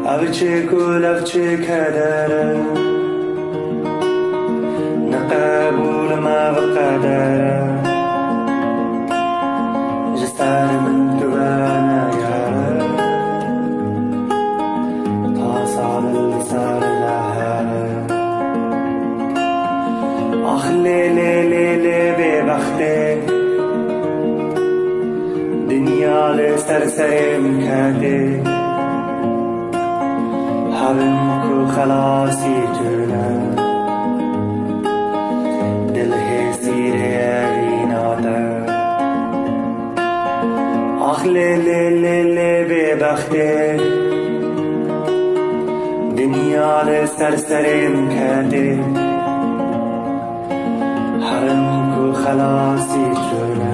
أبچه گل أبچه کدره نقبول ما بقدره جستار من تبانا ياره تاصال اللسار لهاره آخ لي ببخته دنیا لسر من کده حبم کو خلاصی جونه دل ہے سیر ہے ناده آخ لی ببخته دنیا لسر کرده حرم کو خلاصی جونه